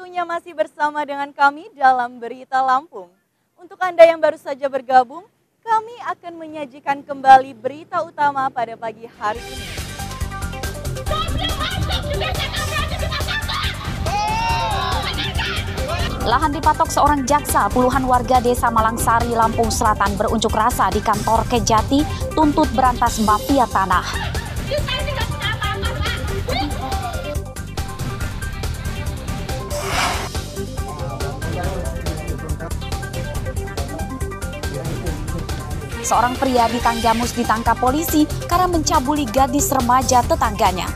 waktunya masih bersama dengan kami dalam Berita Lampung. Untuk Anda yang baru saja bergabung, kami akan menyajikan kembali berita utama pada pagi hari ini. Lahan dipatok seorang jaksa, puluhan warga desa Malangsari, Lampung Selatan berunjuk rasa di kantor Kejati tuntut berantas mafia tanah. Seorang pria di Tanggamus ditangkap polisi karena mencabuli gadis remaja tetangganya.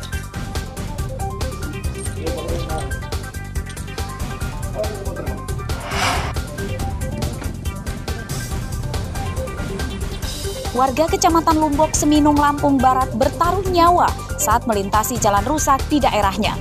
Warga Kecamatan Lumbok, Seminung, Lampung Barat bertaruh nyawa saat melintasi jalan rusak di daerahnya.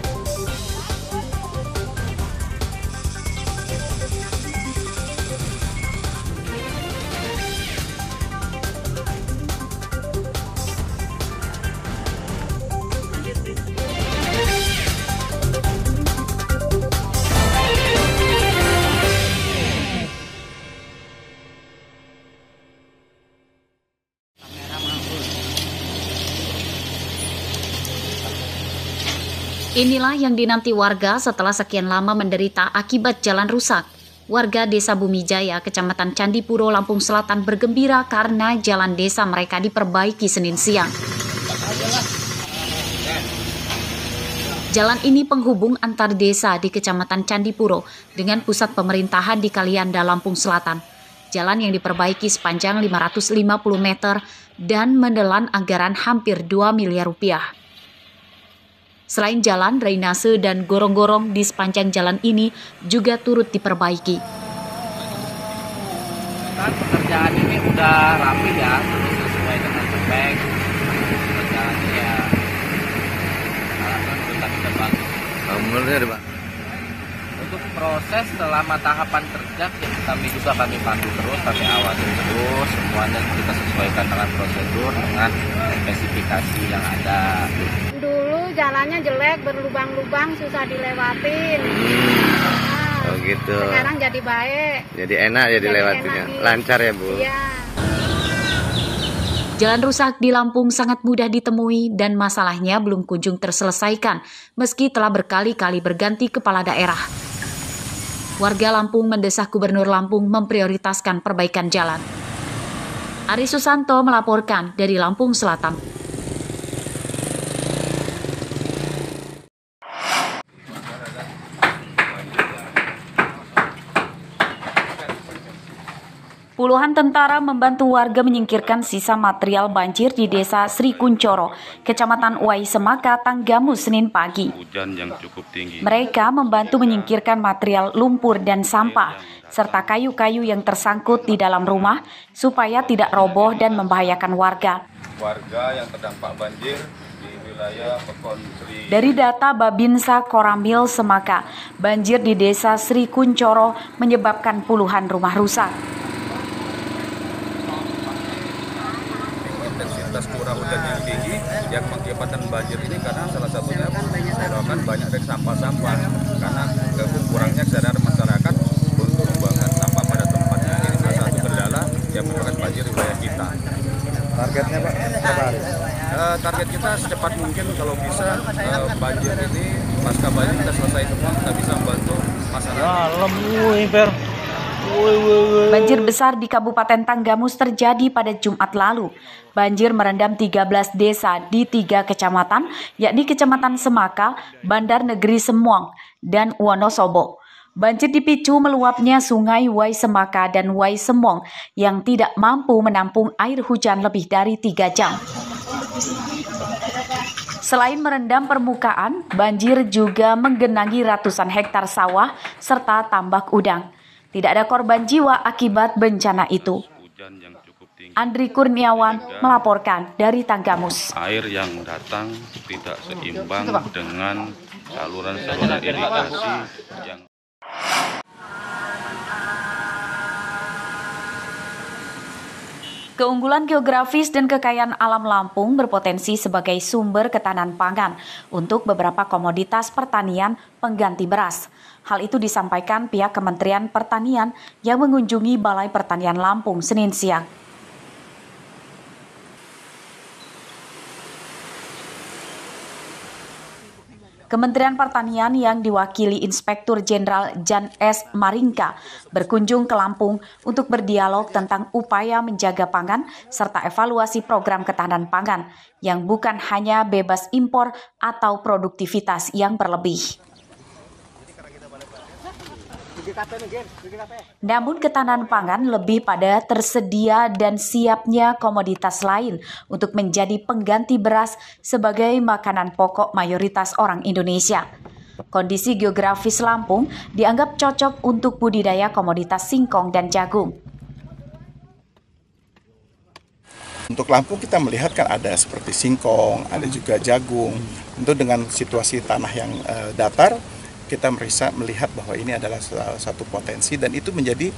Inilah yang dinanti warga setelah sekian lama menderita akibat jalan rusak. Warga Desa Bumi Jaya, Kecamatan Candipuro, Lampung Selatan bergembira karena jalan desa mereka diperbaiki Senin siang. Jalan ini penghubung antar desa di Kecamatan Candipuro dengan pusat pemerintahan di Kalianda, Lampung Selatan. Jalan yang diperbaiki sepanjang 550 meter dan menelan anggaran hampir 2 miliar rupiah. Selain jalan, drainase dan gorong-gorong di sepanjang jalan ini juga turut diperbaiki. Kan pekerjaan ini udah rapi ya, sesuai dengan spek. Pekerjaannya ya, sudah bagus. Menurutnya ada, Pak? Untuk proses selama tahapan kerja, kami pandu terus, kami awasi terus, semuanya kita sesuaikan dengan prosedur, dengan spesifikasi yang ada. Dulu jalannya jelek, berlubang-lubang, susah dilewatin. Oh gitu. Sekarang jadi baik. Jadi enak ya dilewatinya. Lancar ya, Bu? Iya. Jalan rusak di Lampung sangat mudah ditemui dan masalahnya belum kunjung terselesaikan meski telah berkali-kali berganti kepala daerah. Warga Lampung mendesak Gubernur Lampung memprioritaskan perbaikan jalan. Ari Susanto melaporkan dari Lampung Selatan. Puluhan tentara membantu warga menyingkirkan sisa material banjir di Desa Sri Kuncoro, Kecamatan Uwai Semaka, Tanggamus, Senin pagi. Hujan yang cukup tinggi. Mereka membantu menyingkirkan material lumpur dan sampah, serta kayu-kayu yang tersangkut di dalam rumah, supaya tidak roboh dan membahayakan warga. Warga yang terdampak banjir di wilayah Pekon Sri. Dari data Babinsa Koramil Semaka, banjir di Desa Sri Kuncoro menyebabkan puluhan rumah rusak. Intensitas curah hujan yang tinggi yang mengakibatkan banjir ini karena salah satunya menyebabkan banyak dari sampah-sampah karena kurangnya kesadaran masyarakat untuk membuangkan sampah pada tempatnya. Ini salah satu kendala yang menyebabkan banjir di wilayah kita. Targetnya, Pak, berapa hari? Target kita secepat mungkin kalau bisa banjir ini pasca banjir kita selesai semua, kita bisa membantu masyarakat. Banjir besar di Kabupaten Tanggamus terjadi pada Jumat lalu. Banjir merendam 13 desa di 3 kecamatan, yakni Kecamatan Semaka, Bandar Negeri Semuang, dan Wonosobo. Banjir dipicu meluapnya sungai Wai Semaka dan Wai Semuang yang tidak mampu menampung air hujan lebih dari 3 jam. Selain merendam permukaan, banjir juga menggenangi ratusan hektar sawah serta tambak udang. Tidak ada korban jiwa akibat bencana itu. Andri Kurniawan melaporkan dari Tanggamus. Air yang datang tidak seimbang dengan saluran-saluran irigasi yang Keunggulan geografis dan kekayaan alam Lampung berpotensi sebagai sumber ketahanan pangan untuk beberapa komoditas pertanian pengganti beras. Hal itu disampaikan pihak Kementerian Pertanian yang mengunjungi Balai Pertanian Lampung Senin siang. Kementerian Pertanian yang diwakili Inspektur Jenderal Jan S. Maringka berkunjung ke Lampung untuk berdialog tentang upaya menjaga pangan serta evaluasi program ketahanan pangan yang bukan hanya bebas impor atau produktivitas yang berlebih. Namun ketahanan pangan lebih pada tersedia dan siapnya komoditas lain untuk menjadi pengganti beras sebagai makanan pokok mayoritas orang Indonesia. Kondisi geografis Lampung dianggap cocok untuk budidaya komoditas singkong dan jagung. Untuk Lampung kita melihat kan ada seperti singkong, ada juga jagung. Tentu dengan situasi tanah yang datar, kita melihat bahwa ini adalah salah satu potensi dan itu menjadi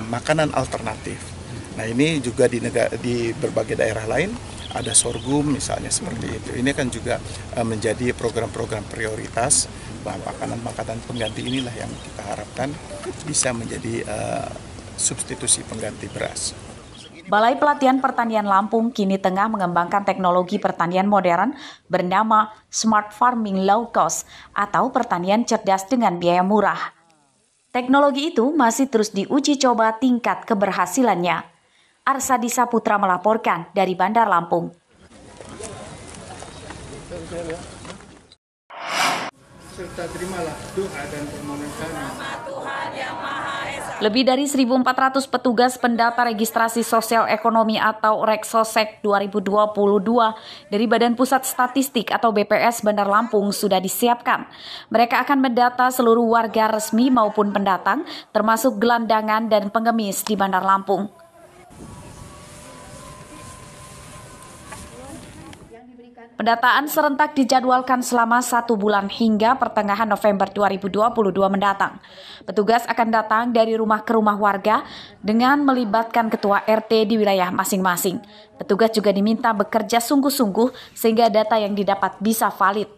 makanan alternatif. Nah ini juga di berbagai daerah lain ada sorghum misalnya seperti itu. Ini kan juga menjadi program-program prioritas bahwa makanan-makanan pengganti inilah yang kita harapkan bisa menjadi substitusi pengganti beras. Balai Pelatihan Pertanian Lampung kini tengah mengembangkan teknologi pertanian modern bernama Smart Farming Low Cost atau pertanian cerdas dengan biaya murah. Teknologi itu masih terus diuji coba tingkat keberhasilannya. Arsadi Saputra melaporkan dari Bandar Lampung. Serta terimalah doa dan permohonan kami. Lebih dari 1.400 petugas pendata registrasi sosial ekonomi atau Reksosek 2022 dari Badan Pusat Statistik atau BPS Bandar Lampung sudah disiapkan. Mereka akan mendata seluruh warga resmi maupun pendatang, termasuk gelandangan dan pengemis di Bandar Lampung. Pendataan serentak dijadwalkan selama 1 bulan hingga pertengahan November 2022 mendatang. Petugas akan datang dari rumah ke rumah warga dengan melibatkan ketua RT di wilayah masing-masing. Petugas juga diminta bekerja sungguh-sungguh sehingga data yang didapat bisa valid.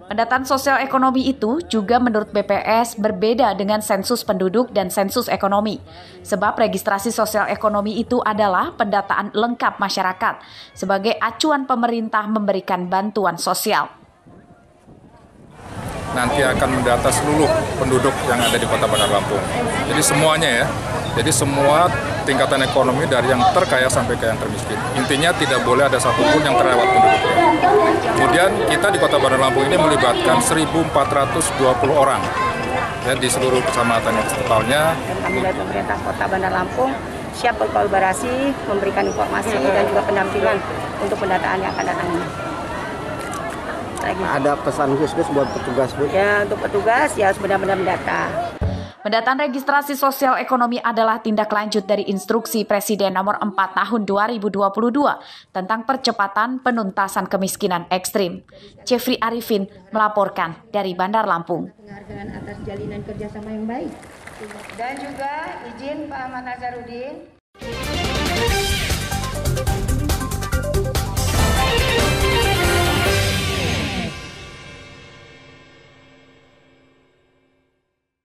Pendataan sosial ekonomi itu juga menurut BPS berbeda dengan sensus penduduk dan sensus ekonomi. Sebab registrasi sosial ekonomi itu adalah pendataan lengkap masyarakat sebagai acuan pemerintah memberikan bantuan sosial. Nanti akan mendata seluruh penduduk yang ada di Kota Bandar Lampung. Jadi semuanya ya. Jadi semua tingkatan ekonomi dari yang terkaya sampai ke yang termiskin. Intinya tidak boleh ada satupun yang terlewat penduduknya. Kemudian kita di Kota Bandar Lampung ini melibatkan 1.420 orang ya, di seluruh kecamatan yang totalnya. Kami dari pemerintah Kota Bandar Lampung siap berkolaborasi, memberikan informasi dan juga pendampingan untuk pendataan yang akan datang ini. Ada pesan khusus buat petugas, Bu? Ya, untuk petugas ya harus benar-benar mendata. Pendataan registrasi sosial ekonomi adalah tindak lanjut dari instruksi Presiden nomor 4 tahun 2022 tentang percepatan penuntasan kemiskinan ekstrim. Jeffrey Arifin melaporkan dari Bandar Lampung. Penghargaan atas jalinan kerjasama yang baik. Dan juga izin Pak Ahmad Nazarudin